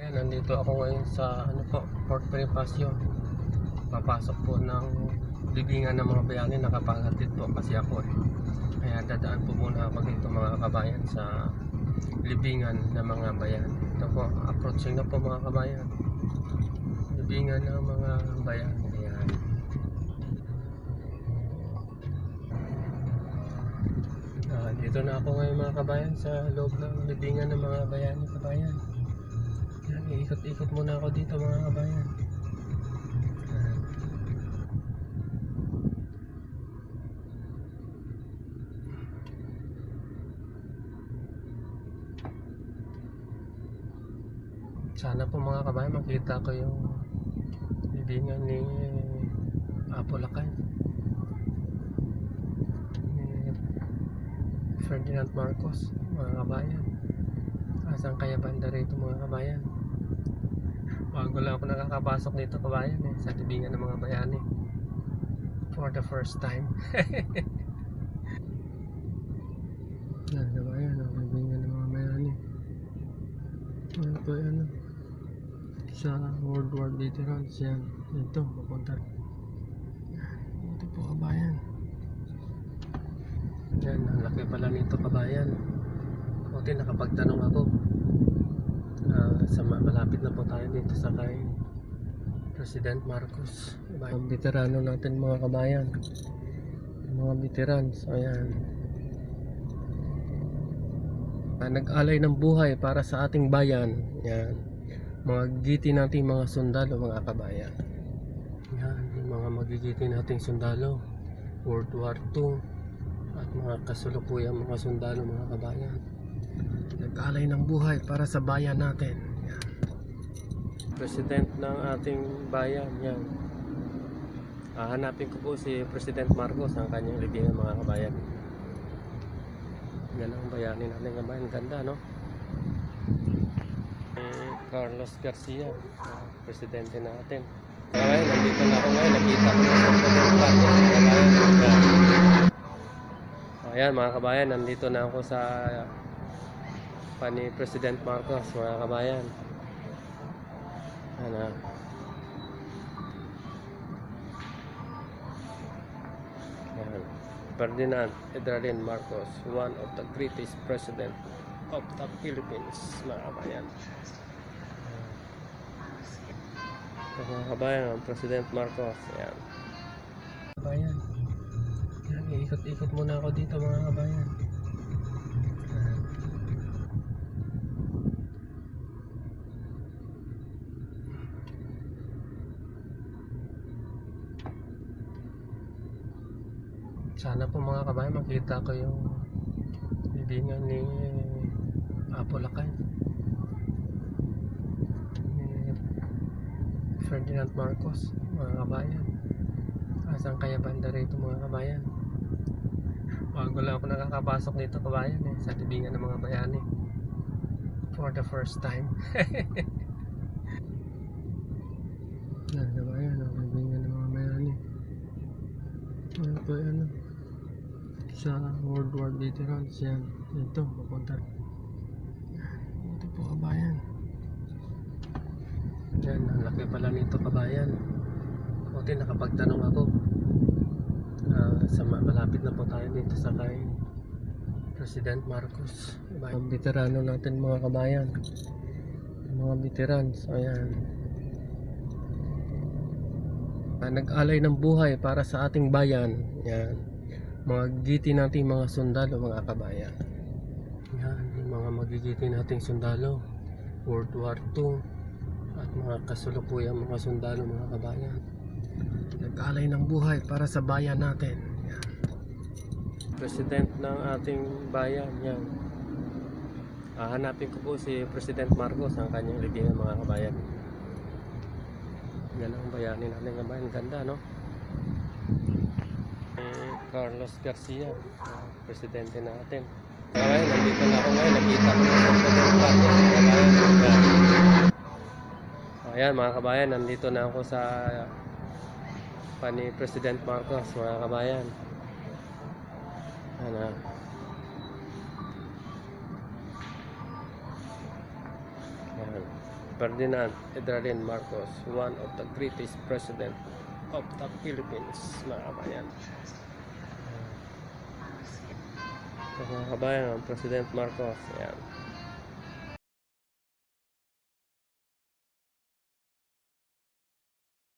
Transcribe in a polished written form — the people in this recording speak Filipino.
Ayan, nandito ako ngayon sa Fort Bonifacio. Papasok po ng libingan ng mga bayani. Nakapaghatid po kasi ako Kaya dadaan po muna ako dito mga kabayan sa libingan ng mga bayan. Ito po, approaching na po mga kabayan. Libingan ng mga bayan. Ayan. Dito na ako ngayon mga kabayan sa loob ng libingan ng mga bayani kabayan. Ikot-ikot muna ako dito mga kabayan. Sana po mga kabayan makita ko yung libingan ni Apo Lakay, ni Ferdinand Marcos mga kabayan. Asan kaya banda rito mga kabayan? Bago lang ako nakakapasok dito kabayan sa libingan ng mga bayani for the first time. Yan kabayan, ang libingan ng mga bayani. Ito yan sa World War veterans yan. Ito papunta ito po kabayan. Yan, ang laki pala nito kabayan. Buti nakapagtanong ako. Malapit na po tayo dito sa kay President Marcos. Ang veterano natin mga kabayan, mga veterans. Ayan, nag-alay ng buhay para sa ating bayan. Yan, mga giti nating mga sundalo mga kabayan. Yan, yung mga magigiti nating sundalo World War II at mga kasulukuyang mga sundalo mga kabayan. Nag-alay ng buhay para sa bayan natin. Yan. President ng ating bayan. Yan. Hanapin ko po si President Marcos ang kanyang libingan mga kabayan. Yan ang bayani natin kabayan. Ganda no? Carlos Garcia, presidente natin. Kabayan, nandito na ako ngayon. Nakita ko na sa President Marcos. Ayan mga kabayan, nandito na ako sa ni President Marcos mga kabayan. Ano? Ferdinand Edralin Marcos, one of the greatest president of the Philippines mga kabayan. Mga kabayan, ang President Marcos. Ayan. Kabayan, ikot-ikot muna ako dito mga kabayan. Sana po mga kabayan makita ko yung libingan ni Apo Lakay, ni Ferdinand Marcos mga kabayan. Asan kaya banda rito mga kabayan? Bago lang ako nakakapasok dito kabayan sa libingan ng mga bayani for the first time. Yan kabayan, ang libingan ng mga bayani. Ito yan sa World War veterans yan. Ito papunta ito po kabayan. Yan, ang laki pala nito kabayan. Buti nakapagtanong ako. Malapit na po tayo dito sa kay President Marcos. Ang veterano natin mga kabayan, mga veterans. Ayan, nag-alay ng buhay para sa ating bayan. Yan, mga giti nating mga sundalo mga kabayan. Yan, yung mga magigiti nating sundalo World War II at mga kasulukuyang mga sundalo mga kabayan. Nag-alay ng buhay para sa bayan natin. Yan. President ng ating bayan. Yan. Hanapin ko po si President Marcos ang kanyang libingan mga kabayan. Yan ang bayani natin kabayan. Ganda no? Carlos Garcia, presidente natin. Kabayan, nandito na ako ngayon. Nakita ko na sa President Marcos. Ayan mga kabayan, nandito na ako sa ni President Marcos mga kabayan. Ano? Ayan. Ferdinand Edralin Marcos, one of the greatest president of the Philippines, mga kabayan. So, mga kabayan, President Marcos, ayan.